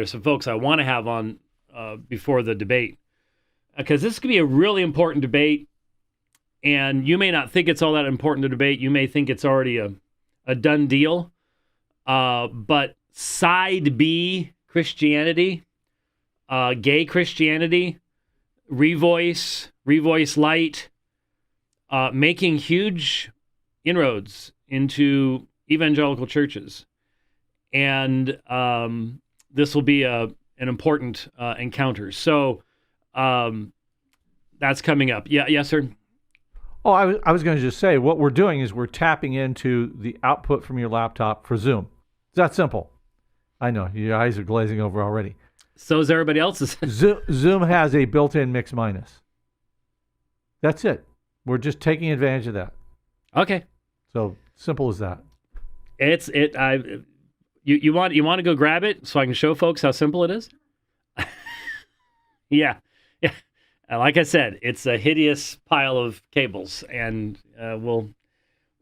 There's some folks I want to have on before the debate, because this could be a really important debate, and you may not think it's all that important to debate. You may think it's already a done deal, but side B Christianity, gay Christianity, Revoice Light, making huge inroads into evangelical churches. And this will be an important encounter. So that's coming up. Yeah, yes, sir. Oh, I was going to just say, what we're doing is we're tapping into the output from your laptop for Zoom. It's that simple. I know, your eyes are glazing over already. So is everybody else's. Zoom has a built-in mix minus. That's it. We're just taking advantage of that. Okay. So simple as that. You want to go grab it so I can show folks how simple it is? Yeah. Like I said, it's a hideous pile of cables, and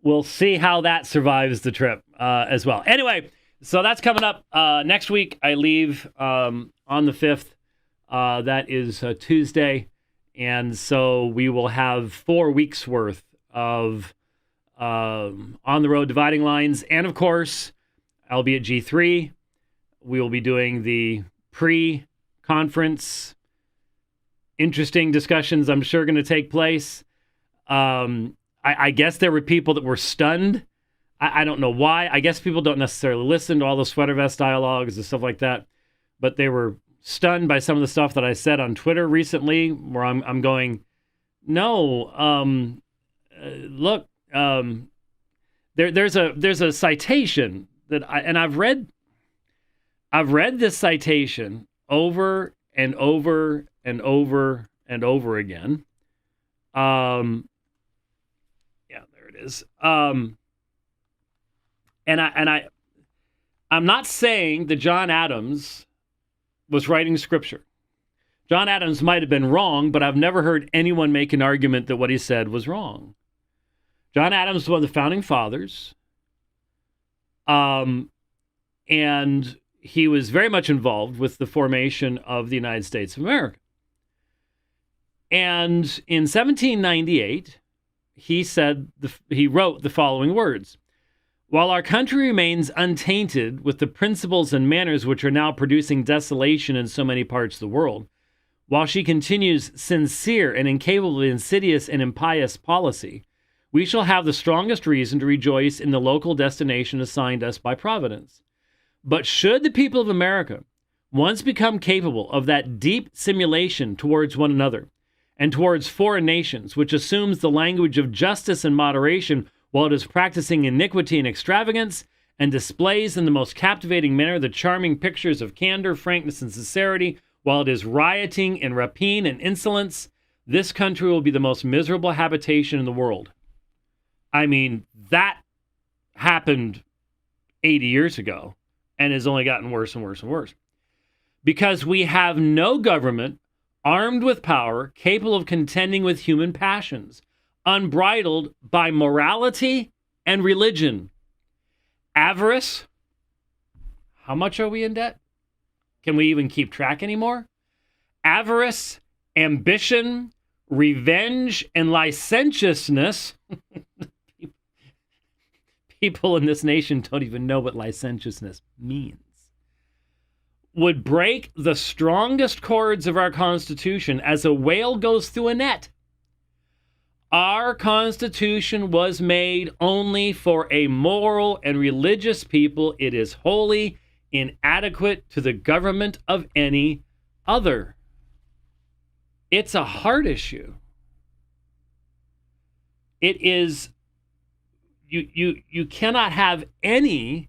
we'll see how that survives the trip as well. Anyway, so that's coming up next week. I leave on the 5th. That is Tuesday, and so we will have 4 weeks worth of on the road dividing lines, and of course, I'll be at G3. We will be doing the pre-conference. Interesting discussions, I'm sure, going to take place. I guess there were people that were stunned. I don't know why. I guess people don't necessarily listen to all the sweater vest dialogues and stuff like that. But they were stunned by some of the stuff that I said on Twitter recently, where I'm going, no, look, there's a citation that I've read this citation over and over and over and over again. Yeah, there it is. And I'm not saying that John Adams was writing scripture. John Adams might have been wrong, but I've never heard anyone make an argument that what he said was wrong. John Adams was one of the founding fathers. And he was very much involved with the formation of the United States of America. And in 1798, he wrote the following words: "While our country remains untainted with the principles and manners which are now producing desolation in so many parts of the world, while she continues sincere and incapable of insidious and impious policy, we shall have the strongest reason to rejoice in the local destination assigned us by Providence. But should the people of America once become capable of that deep simulation towards one another and towards foreign nations, which assumes the language of justice and moderation while it is practicing iniquity and extravagance, and displays in the most captivating manner the charming pictures of candor, frankness, and sincerity, while it is rioting in rapine and insolence, this country will be the most miserable habitation in the world." I mean, that happened 80 years ago and has only gotten worse and worse and worse. Because we have no government armed with power, capable of contending with human passions, unbridled by morality and religion. Avarice. How much are we in debt? Can we even keep track anymore? Avarice, ambition, revenge, and licentiousness. People in this nation don't even know what licentiousness means. Would break the strongest cords of our Constitution as a whale goes through a net. Our Constitution was made only for a moral and religious people. It is wholly inadequate to the government of any other. It's a heart issue. It is, you cannot have any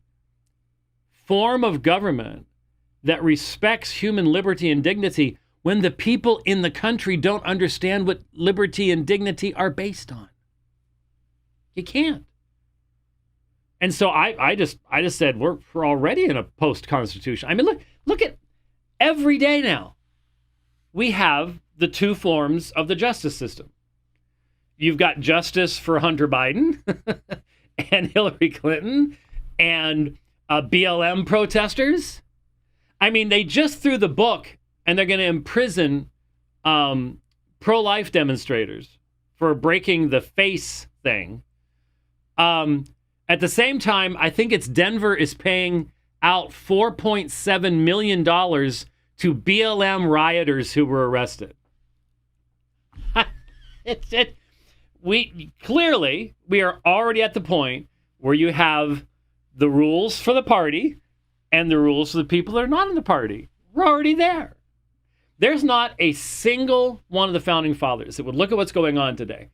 form of government that respects human liberty and dignity when the people in the country don't understand what liberty and dignity are based on. You can't. And so I just said we're already in a post-constitution. I mean, look at every day now. We have the two forms of the justice system. You've got justice for Hunter Biden and Hillary Clinton and BLM protesters. I mean, they just threw the book, and they're going to imprison pro-life demonstrators for breaking the face thing. At the same time, I think it's Denver is paying out $4.7 million to BLM rioters who were arrested. We are already at the point where you have the rules for the party and the rules for the people that are not in the party. We're already there. There's not a single one of the founding fathers that would look at what's going on today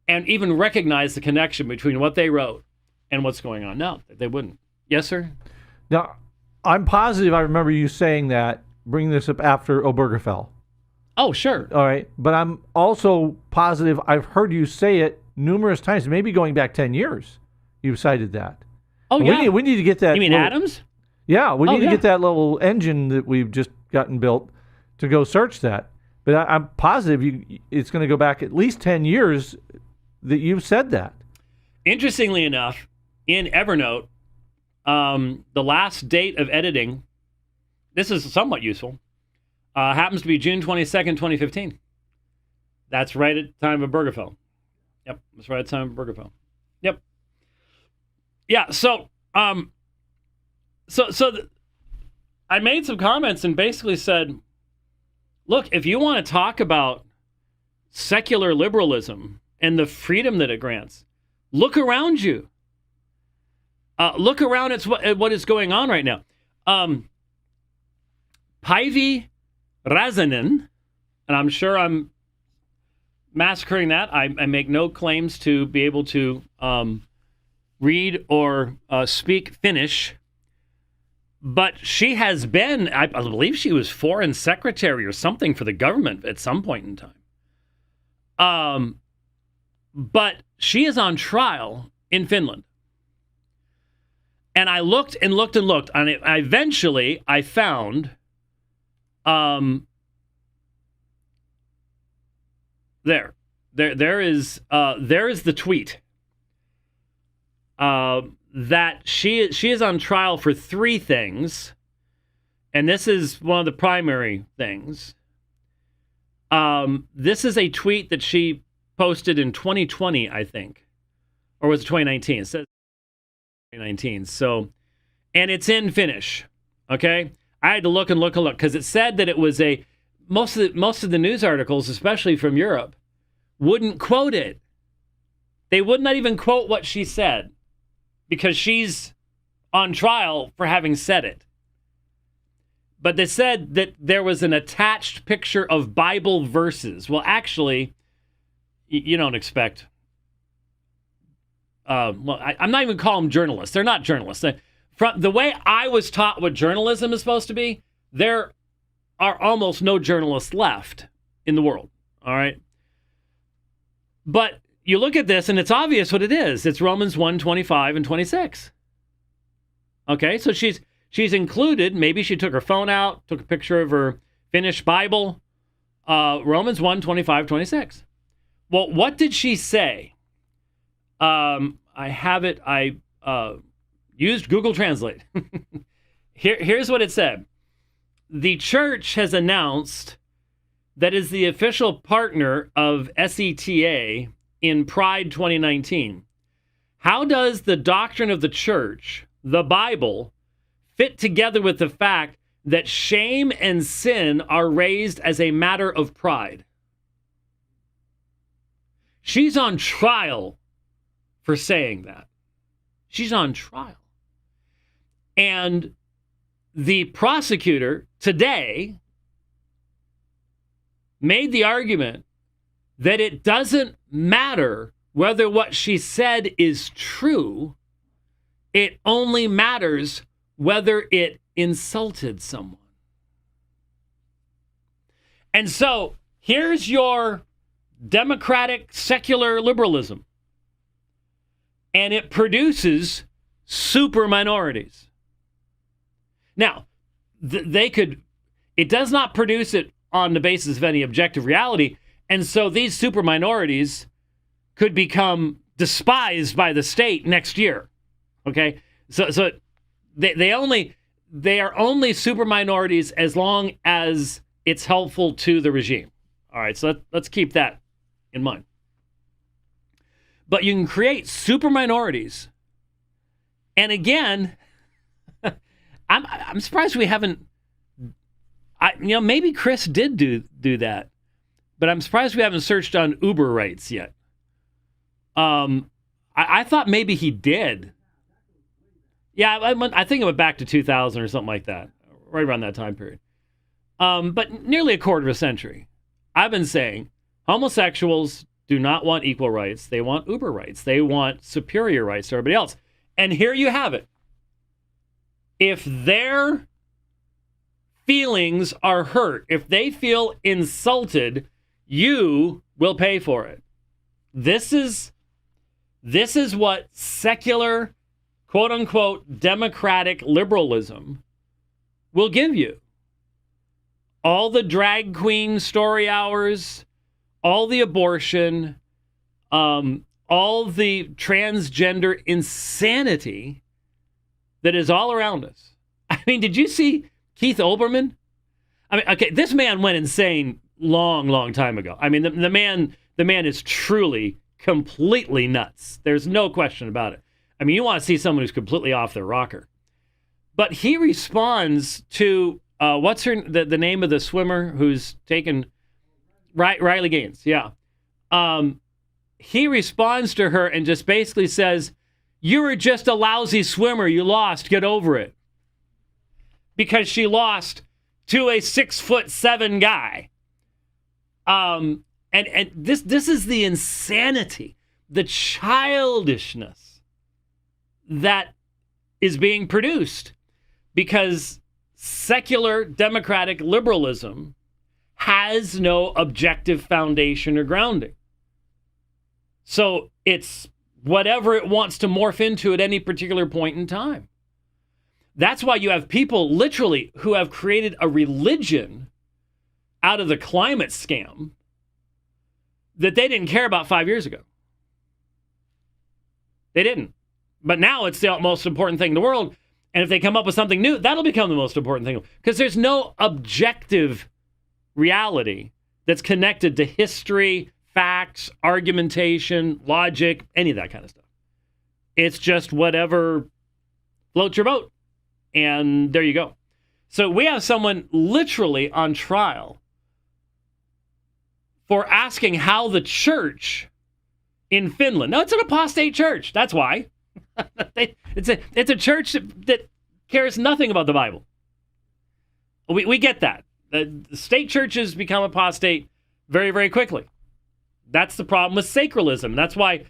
and even recognize the connection between what they wrote and what's going on. No, they wouldn't. Yes, sir? Now, I'm positive I remember you saying that, bringing this up after Obergefell. Oh, sure. All right. But I'm also positive I've heard you say it numerous times, maybe going back 10 years. You've cited that. Oh, yeah. We need to get that. You mean Adams? Yeah. We need to get that little engine that we've just gotten built to go search that. But I'm positive it's going to go back at least 10 years that you've said that. Interestingly enough, in Evernote, the last date of editing, this is somewhat useful, happens to be June 22nd, 2015. That's right at the time of Obergefell. Yep, that's right at the time of Obergefell. Yep. Yeah, so I made some comments and basically said, look, if you want to talk about secular liberalism and the freedom that it grants, look around you. Look around at what is going on right now. Päivi Räsänen, and I'm sure I'm massacring that. I make no claims to be able to read or speak Finnish, but she has been, I believe she was foreign secretary or something for the government at some point in time. But she is on trial in Finland. And I looked and looked and looked, and eventually I found there is the tweet that she is on trial for 3 things, and this is one of the primary things. This is a tweet that she posted in 2020, I think, or was it 2019? It says 2019. So, and it's in Finnish. Okay, I had to look because it said that it was most of the news articles, especially from Europe, wouldn't quote it. They would not even quote what she said because she's on trial for having said it. But they said that there was an attached picture of Bible verses. Well, actually, you don't expect. I'm not even calling them journalists. They're not journalists. From the way I was taught what journalism is supposed to be, there are almost no journalists left in the world. All right. But you look at this and it's obvious what it is. It's Romans 1:25 and 26. Okay. So she's included, maybe she took her phone out, took a picture of her Finnish Bible, Romans 1:25, 26. Well, what did she say? I have it. I used Google Translate. Here's what it said. The church has announced that is the official partner of SETA in Pride 2019. How does the doctrine of the church, the Bible, fit together with the fact that shame and sin are raised as a matter of pride? She's on trial for saying that. She's on trial. And the prosecutor today made the argument that it doesn't matter whether what she said is true. It only matters whether it insulted someone. And so here's your democratic secular liberalism. And it produces super minorities. Now, it does not produce it on the basis of any objective reality. And so these super minorities could become despised by the state next year. Okay? So they are only super minorities as long as it's helpful to the regime. All right, so let's keep that in mind. But you can create super minorities. And again, I'm surprised we haven't. Maybe Chris did do that, but I'm surprised we haven't searched on Uber rights yet. I thought maybe he did. Yeah, I think it went back to 2000 or something like that, right around that time period. But nearly a quarter of a century, I've been saying homosexuals do not want equal rights. They want Uber rights. They want superior rights to everybody else. And here you have it. If their feelings are hurt, if they feel insulted, you will pay for it. This is what secular, quote unquote, democratic liberalism will give you. All the drag queen story hours, all the abortion, all the transgender insanity that is all around us. I mean, did you see Keith Olbermann? I mean, okay, this man went insane long time ago. I mean, the man is truly completely nuts. There's no question about it. I mean, you want to see someone who's completely off their rocker. But he responds to what's the name of the swimmer who's taken Riley Gaines? Yeah. He responds to her and just basically says, "You were just a lousy swimmer. You lost. Get over it." Because she lost to a 6'7" guy. And this is the insanity, the childishness that is being produced because secular democratic liberalism has no objective foundation or grounding. So it's whatever it wants to morph into at any particular point in time. That's why you have people literally who have created a religion out of the climate scam that they didn't care about 5 years ago. They didn't. But now it's the most important thing in the world. And if they come up with something new, that'll become the most important thing. Because there's no objective reality that's connected to history, facts, argumentation, logic, any of that kind of stuff. It's just whatever floats your boat. And there you go. So we have someone literally on trial for asking how the church in Finland. No, it's an apostate church. That's why. It's a church that cares nothing about the Bible. We get that. The state churches become apostate very, very quickly. That's the problem with sacralism. That's why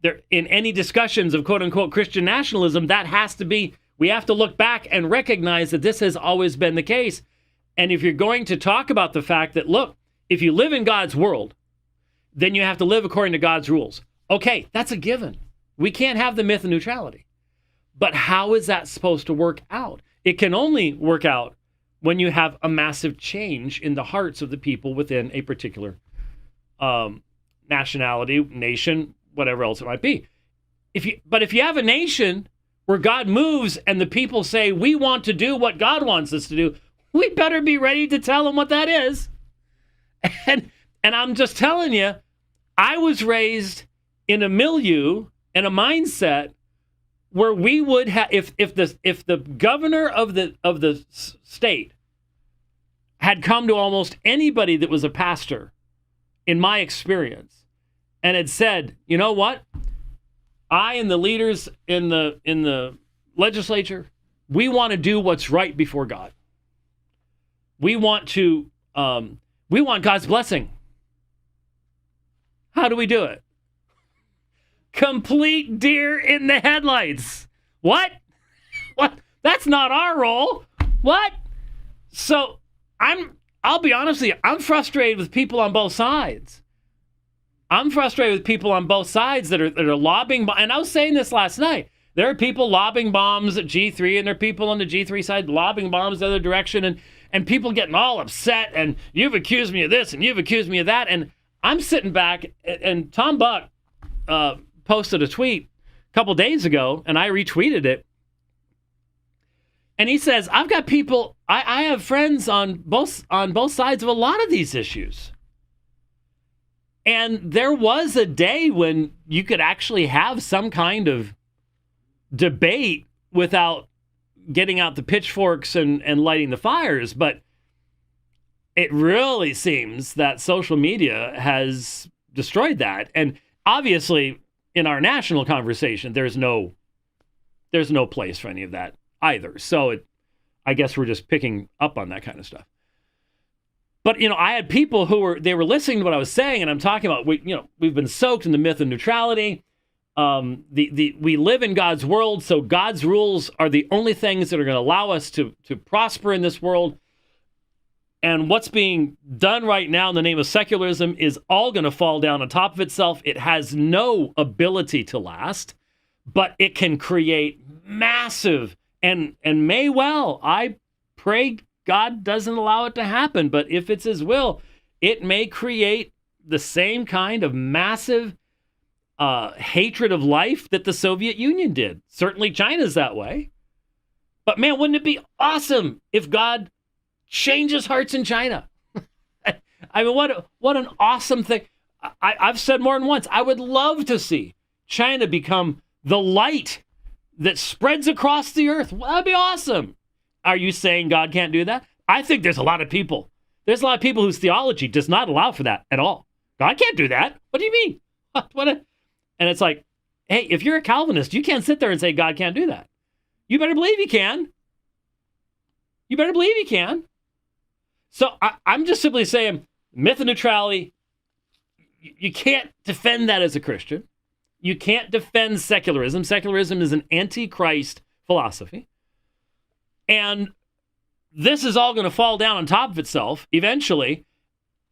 there, in any discussions of quote-unquote Christian nationalism, that has to be, we have to look back and recognize that this has always been the case. And if you're going to talk about the fact that, look, if you live in God's world, then you have to live according to God's rules. Okay, that's a given. We can't have the myth of neutrality. But how is that supposed to work out? It can only work out when you have a massive change in the hearts of the people within a particular nationality, nation, whatever else it might be. If you have a nation where God moves and the people say, we want to do what God wants us to do, we better be ready to tell them what that is. And I'm just telling you, I was raised in a milieu and a mindset where we would have, if the governor of the state had come to almost anybody that was a pastor, in my experience, and had said, you know what, I and the leaders in the legislature, we want to do what's right before God. We want God's blessing. How do we do it? Complete deer in the headlights. What? That's not our role. What? So I'll be honest with you, I'm frustrated with people on both sides. I'm frustrated with people on both sides that are lobbing, and I was saying this last night. There are people lobbing bombs at G3, and there are people on the G3 side lobbing bombs the other direction, and people getting all upset, and you've accused me of this, and you've accused me of that, and I'm sitting back, and Tom Buck posted a tweet a couple days ago, and I retweeted it. And he says, I've got people, I have friends on both sides of a lot of these issues. And there was a day when you could actually have some kind of debate without getting out the pitchforks and lighting the fires. But it really seems that social media has destroyed that. And obviously, in our national conversation, there's no place for any of that either. So I guess we're just picking up on that kind of stuff. But, I had people who were listening to what I was saying, and I'm talking about, we've been soaked in the myth of neutrality. We live in God's world, so God's rules are the only things that are going to allow us to prosper in this world. And what's being done right now in the name of secularism is all going to fall down on top of itself. It has no ability to last, but it can create massive and may well, I pray God doesn't allow it to happen, but if it's his will, it may create the same kind of massive hatred of life that the Soviet Union did. Certainly China's that way. But man, wouldn't it be awesome if God changes hearts in China? I mean, what an awesome thing. I've said more than once, I would love to see China become the light that spreads across the earth. Well, that'd be awesome. Are you saying God can't do that? I think there's a lot of people whose theology does not allow for that at all. God can't do that. What do you mean? And it's like, hey, if you're a Calvinist, you can't sit there and say God can't do that. You better believe he can. You better believe he can. So I'm just simply saying, myth of neutrality, you can't defend that as a Christian. You can't defend secularism. Secularism is an anti-Christ philosophy. And this is all going to fall down on top of itself eventually.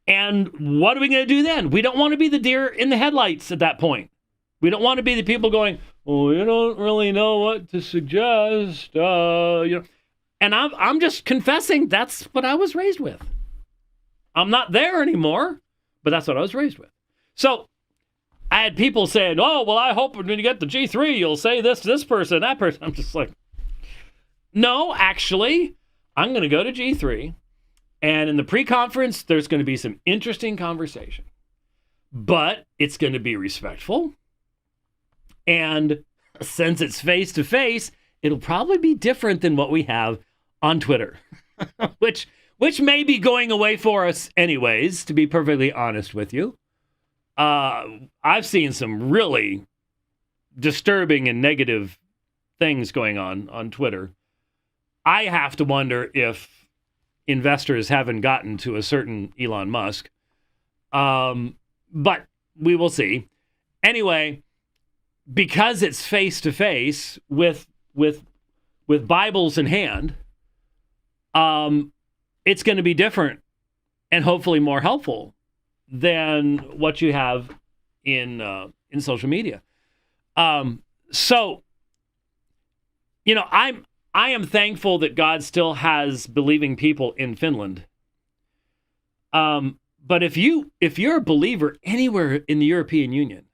And what are we going to do then? We don't want to be the deer in the headlights at that point. We don't want to be the people going, well, we don't really know what to suggest. And I'm just confessing that's what I was raised with. I'm not there anymore, but that's what I was raised with. So I had people saying, oh, well, I hope when you get to G3, you'll say this to this person, that person. I'm just like, no, actually, I'm going to go to G3. And in the pre-conference, there's going to be some interesting conversation. But it's going to be respectful. And since it's face-to-face, it'll probably be different than what we have on Twitter, which may be going away for us anyways, to be perfectly honest with you. I've seen some really disturbing and negative things going on Twitter. I have to wonder if investors haven't gotten to a certain Elon Musk. But we will see. Anyway, because it's face-to-face with Bibles in hand, it's going to be different and hopefully more helpful than what you have in social media. So, I am thankful that God still has believing people in Finland. But if you're a believer anywhere in the European Union,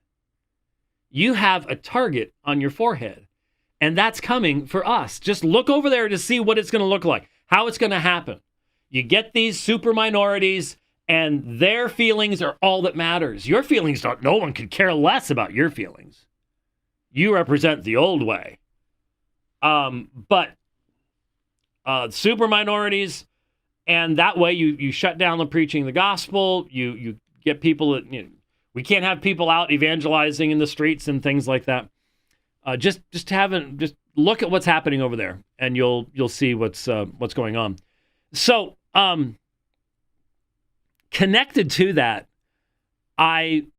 you have a target on your forehead, and that's coming for us. Just look over there to see what it's going to look like, how it's going to happen. You get these super minorities, and their feelings are all that matters. Your feelings don't. No one could care less about your feelings. You represent the old way. But super minorities, and that way you shut down the preaching of the gospel. You get people that, we can't have people out evangelizing in the streets and things like that. Just look at what's happening over there, and you'll see what's going on. So connected to that, I